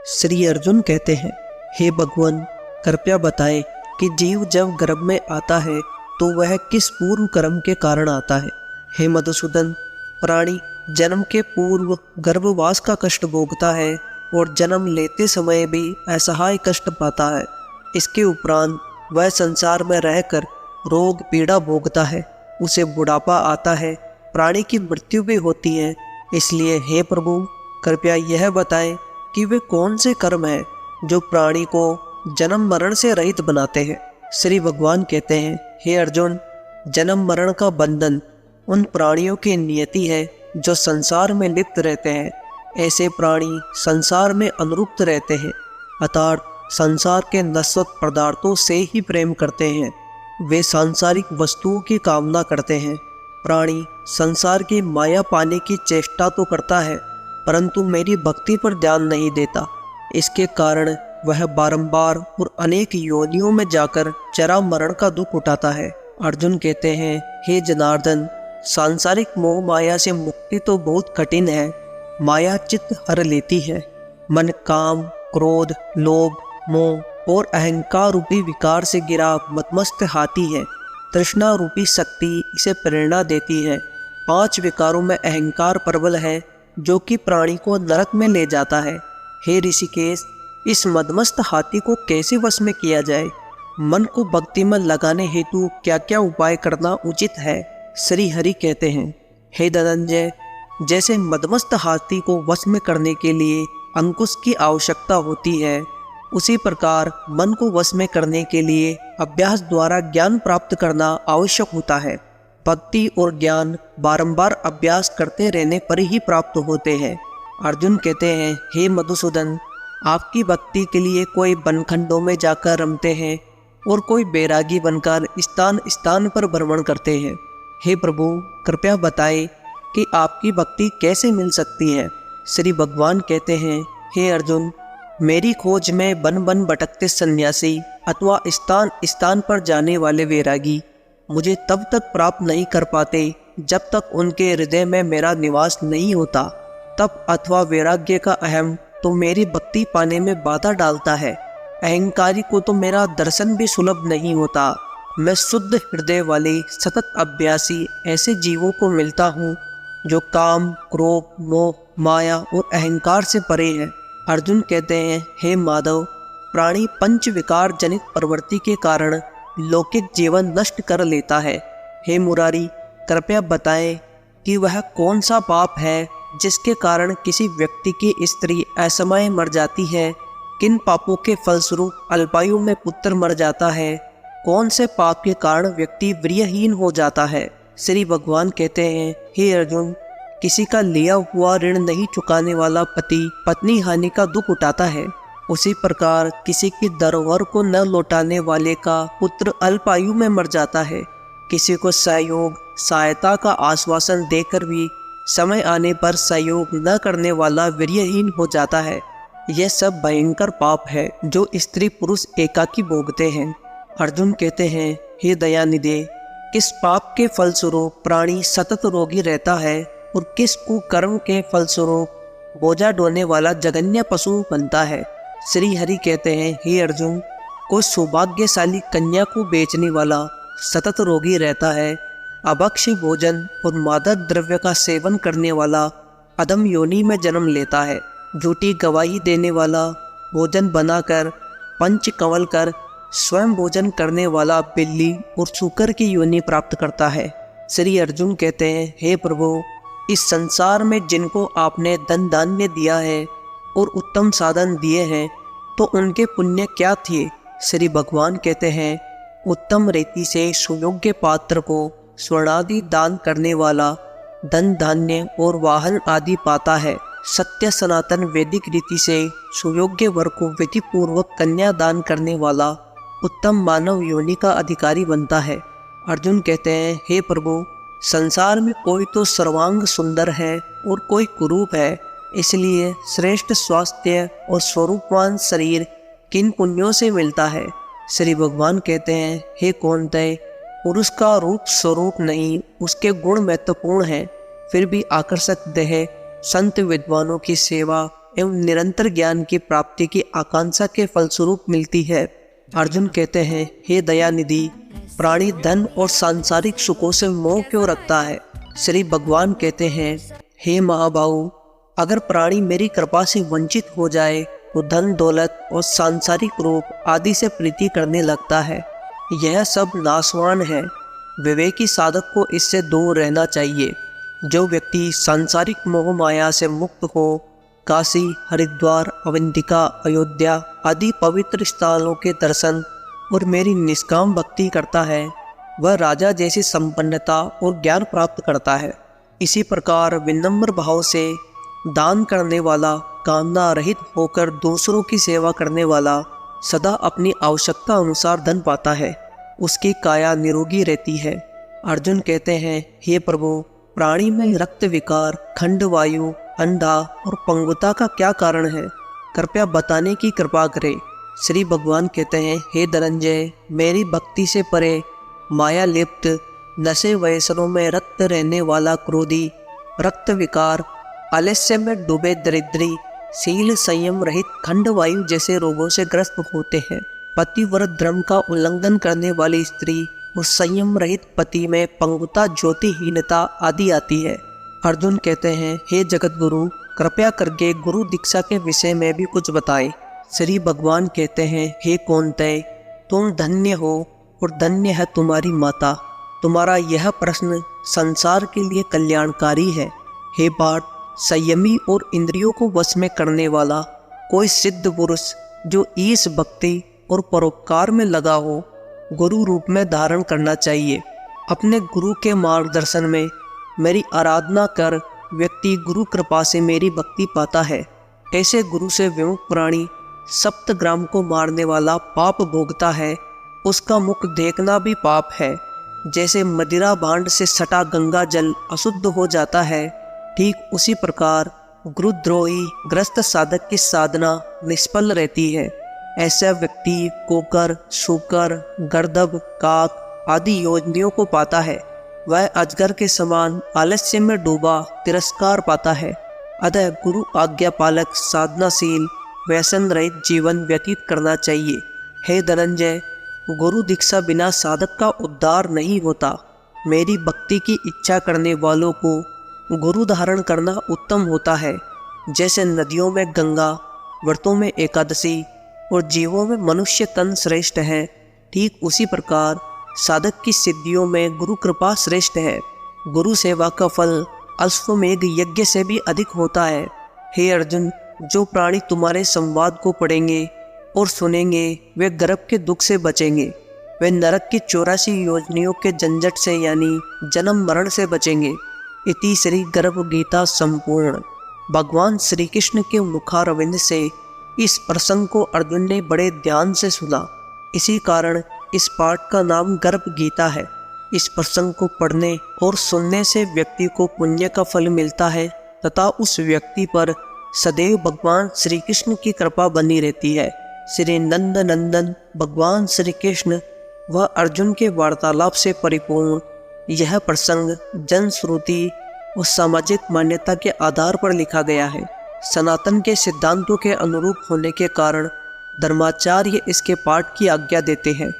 श्री अर्जुन कहते हैं, हे भगवान, कृपया बताएं कि जीव जब गर्भ में आता है तो वह किस पूर्व कर्म के कारण आता है। हे मधुसूदन, प्राणी जन्म के पूर्व गर्भवास का कष्ट भोगता है और जन्म लेते समय भी असहाय कष्ट पाता है। इसके उपरांत वह संसार में रहकर रोग पीड़ा भोगता है, उसे बुढ़ापा आता है, प्राणी की मृत्यु भी होती है। इसलिए हे प्रभु, कृपया यह बताएं कि वे कौन से कर्म हैं जो प्राणी को जन्म मरण से रहित बनाते हैं। श्री भगवान कहते हैं, हे अर्जुन, जन्म मरण का बंधन उन प्राणियों की नियति है जो संसार में लिप्त रहते हैं। ऐसे प्राणी संसार में अनुरुक्त रहते हैं, अर्थात संसार के नश्वर पदार्थों से ही प्रेम करते हैं। वे सांसारिक वस्तुओं की कामना करते हैं। प्राणी संसार की माया पाने की चेष्टा तो करता है, परंतु मेरी भक्ति पर ध्यान नहीं देता। इसके कारण वह बारंबार और अनेक योनियों में जाकर जरा मरण का दुख उठाता है। अर्जुन कहते हैं, हे जनार्दन, सांसारिक मोह माया से मुक्ति तो बहुत कठिन है। माया चित्त हर लेती है। मन काम, क्रोध, लोभ, मोह और अहंकार रूपी विकार से गिरा मदमस्त हाथी है। तृष्णा रूपी शक्ति इसे प्रेरणा देती है। 5 विकारों में अहंकार प्रबल है जो कि प्राणी को नरक में ले जाता है। हे ऋषिकेश, इस मदमस्त हाथी को कैसे वश में किया जाए? मन को भक्ति में लगाने हेतु क्या क्या उपाय करना उचित है? श्री हरि कहते हैं, हे धनंजय, जैसे मदमस्त हाथी को वश में करने के लिए अंकुश की आवश्यकता होती है, उसी प्रकार मन को वश में करने के लिए अभ्यास द्वारा ज्ञान प्राप्त करना आवश्यक होता है। भक्ति और ज्ञान बारंबार अभ्यास करते रहने पर ही प्राप्त होते हैं। अर्जुन कहते हैं, हे मधुसूदन, आपकी भक्ति के लिए कोई बनखंडों में जाकर रमते हैं और कोई बैरागी बनकर स्थान स्थान पर भ्रमण करते हैं। हे प्रभु, कृपया बताएं कि आपकी भक्ति कैसे मिल सकती है। श्री भगवान कहते हैं, हे अर्जुन, मेरी खोज में बन बन भटकते सन्यासी अथवा स्थान स्थान पर जाने वाले वैरागी मुझे तब तक प्राप्त नहीं कर पाते जब तक उनके हृदय में मेरा निवास नहीं होता। तप अथवा वैराग्य का अहम तो मेरी भक्ति पाने में बाधा डालता है। अहंकारी को तो मेरा दर्शन भी सुलभ नहीं होता। मैं शुद्ध हृदय वाले सतत अभ्यासी ऐसे जीवों को मिलता हूँ जो काम, क्रोध, मोह, माया और अहंकार से परे है। अर्जुन कहते हैं, हे माधव, प्राणी पंच विकार जनित प्रवृत्ति के कारण लौकिक जीवन नष्ट कर लेता है। हे मुरारी, कृपया बताएं कि वह कौन सा पाप है जिसके कारण किसी व्यक्ति की स्त्री असमय मर जाती है? किन पापों के फलस्वरूप अल्पायु में पुत्र मर जाता है? कौन से पाप के कारण व्यक्ति वीर्यहीन हो जाता है? श्री भगवान कहते हैं, हे अर्जुन, किसी का लिया हुआ ऋण नहीं चुकाने वाला पति पत्नी हानि का दुख उठाता है। उसी प्रकार किसी की धरोहर को न लौटाने वाले का पुत्र अल्पायु में मर जाता है। किसी को सहयोग, सहायता का आश्वासन देकर भी समय आने पर सहयोग न करने वाला वीर्यहीन हो जाता है। यह सब भयंकर पाप है जो स्त्री पुरुष एकाकी भोगते हैं। अर्जुन कहते हैं, हे दयानिधे, किस पाप के फलस्वरूप प्राणी सतत रोगी रहता है और किस कुकर्म के फलस्वरूप बोझा ढोने वाला जघन्य पशु बनता है? श्री हरि कहते हैं, हे अर्जुन, कोई सौभाग्यशाली कन्या को बेचने वाला सतत रोगी रहता है। अभक्ष्य भोजन और मादक द्रव्य का सेवन करने वाला अधम योनि में जन्म लेता है। झूठी गवाही देने वाला भोजन बनाकर पंच कंवल कर स्वयं भोजन करने वाला बिल्ली और सूकर की योनि प्राप्त करता है। श्री अर्जुन कहते हैं, हे प्रभु, इस संसार में जिनको आपने धन धान्य दिया है और उत्तम साधन दिए हैं, तो उनके पुण्य क्या थे? श्री भगवान कहते हैं, उत्तम रीति से सुयोग्य पात्र को स्वर्णादि दान करने वाला धन धान्य और वाहन आदि पाता है। सत्य सनातन वैदिक रीति से सुयोग्य वर को विधि पूर्वक कन्या दान करने वाला उत्तम मानव योनि का अधिकारी बनता है। अर्जुन कहते हैं, हे प्रभु, संसार में कोई तो सर्वांग सुंदर है और कोई कुरूप है, इसलिए श्रेष्ठ स्वास्थ्य और स्वरूपवान शरीर किन पुण्यों से मिलता है? श्री भगवान कहते हैं, हे कौन्तेय, पुरुष का रूप स्वरूप नहीं, उसके गुण महत्वपूर्ण हैं। फिर भी आकर्षक देह संत विद्वानों की सेवा एवं निरंतर ज्ञान की प्राप्ति की आकांक्षा के फलस्वरूप मिलती है। अर्जुन कहते हैं, हे दयानिधि, प्राणी धन और सांसारिक सुखों से मोह क्यों रखता है? श्री भगवान कहते हैं, हे महाबाहु, अगर प्राणी मेरी कृपा से वंचित हो जाए तो धन दौलत और सांसारिक रूप आदि से प्रीति करने लगता है। यह सब नाशवान है। विवेकी साधक को इससे दूर रहना चाहिए। जो व्यक्ति सांसारिक मोह माया से मुक्त हो काशी, हरिद्वार, अवंतिका, अयोध्या आदि पवित्र स्थलों के दर्शन और मेरी निष्काम भक्ति करता है, वह राजा जैसी संपन्नता और ज्ञान प्राप्त करता है। इसी प्रकार विनम्र भाव से दान करने वाला, कामना रहित होकर दूसरों की सेवा करने वाला सदा अपनी आवश्यकता अनुसार धन पाता है। उसकी काया निरोगी रहती है। अर्जुन कहते हैं, हे प्रभु, प्राणी में रक्त विकार, खंड वायु, अंधा और पंगुता का क्या कारण है? कृपया बताने की कृपा करें। श्री भगवान कहते हैं, हे धनंजय, मेरी भक्ति से परे माया लिप्त, नशे व्यसनों में रक्त रहने वाला क्रोधी, रक्त विकार, आलस्य में डूबे दरिद्री, शील संयम रहित खंड वायु जैसे रोगों से ग्रस्त होते हैं। पतिव्रत धर्म का उल्लंघन करने वाली स्त्री और संयम रहित पति में पंगुता, ज्योतिहीनता आदि आती है। अर्जुन कहते हैं, हे जगत गुरु, कृपया करके गुरु दीक्षा के विषय में भी कुछ बताएं। श्री भगवान कहते हैं, हे कौन्तेय, तुम धन्य हो और धन्य है तुम्हारी माता। तुम्हारा यह प्रश्न संसार के लिए कल्याणकारी है। हे पार्थ, संयमी और इंद्रियों को वश में करने वाला कोई सिद्ध पुरुष जो ईश भक्ति और परोपकार में लगा हो, गुरु रूप में धारण करना चाहिए। अपने गुरु के मार्गदर्शन में मेरी आराधना कर व्यक्ति गुरु कृपा से मेरी भक्ति पाता है। ऐसे गुरु से विमुख प्राणी सप्तग्राम को मारने वाला पाप भोगता है। उसका मुख देखना भी पाप है। जैसे मदिरा भांड से सटा गंगा जल अशुद्ध हो जाता है, ठीक उसी प्रकार गुरुद्रोही ग्रस्त साधक की साधना निष्फल रहती है। ऐसा व्यक्ति कोकर, शूकर, गर्दभ, काक आदि योनियों को पाता है। वह अजगर के समान आलस्य में डूबा तिरस्कार पाता है। अतः गुरु आज्ञा पालक साधनाशील व्यसन रहित जीवन व्यतीत करना चाहिए। हे धनंजय, गुरु दीक्षा बिना साधक का उद्धार नहीं होता। मेरी भक्ति की इच्छा करने वालों को गुरु धारण करना उत्तम होता है। जैसे नदियों में गंगा, व्रतों में एकादशी और जीवों में मनुष्य तन श्रेष्ठ है, ठीक उसी प्रकार साधक की सिद्धियों में गुरु कृपा श्रेष्ठ है। गुरु सेवा का फल अश्वमेघ यज्ञ से भी अधिक होता है। हे अर्जुन, जो प्राणी तुम्हारे संवाद को पढ़ेंगे और सुनेंगे वे गर्भ के दुख से बचेंगे। वे नरक की 84 योजनियों के झंझट से यानी जन्म मरण से बचेंगे। इति श्री गर्भ गीता संपूर्ण। भगवान श्री कृष्ण के मुखारविंद से इस प्रसंग को अर्जुन ने बड़े ध्यान से सुना। इसी कारण इस पाठ का नाम गर्भ गीता है। इस प्रसंग को पढ़ने और सुनने से व्यक्ति को पुण्य का फल मिलता है तथा उस व्यक्ति पर सदैव भगवान श्री कृष्ण की कृपा बनी रहती है। श्री नंद नंदन भगवान श्री कृष्ण व अर्जुन के वार्तालाप से परिपूर्ण यह प्रसंग जनश्रुति और सामाजिक मान्यता के आधार पर लिखा गया है। सनातन के सिद्धांतों के अनुरूप होने के कारण धर्माचार्य इसके पाठ की आज्ञा देते हैं।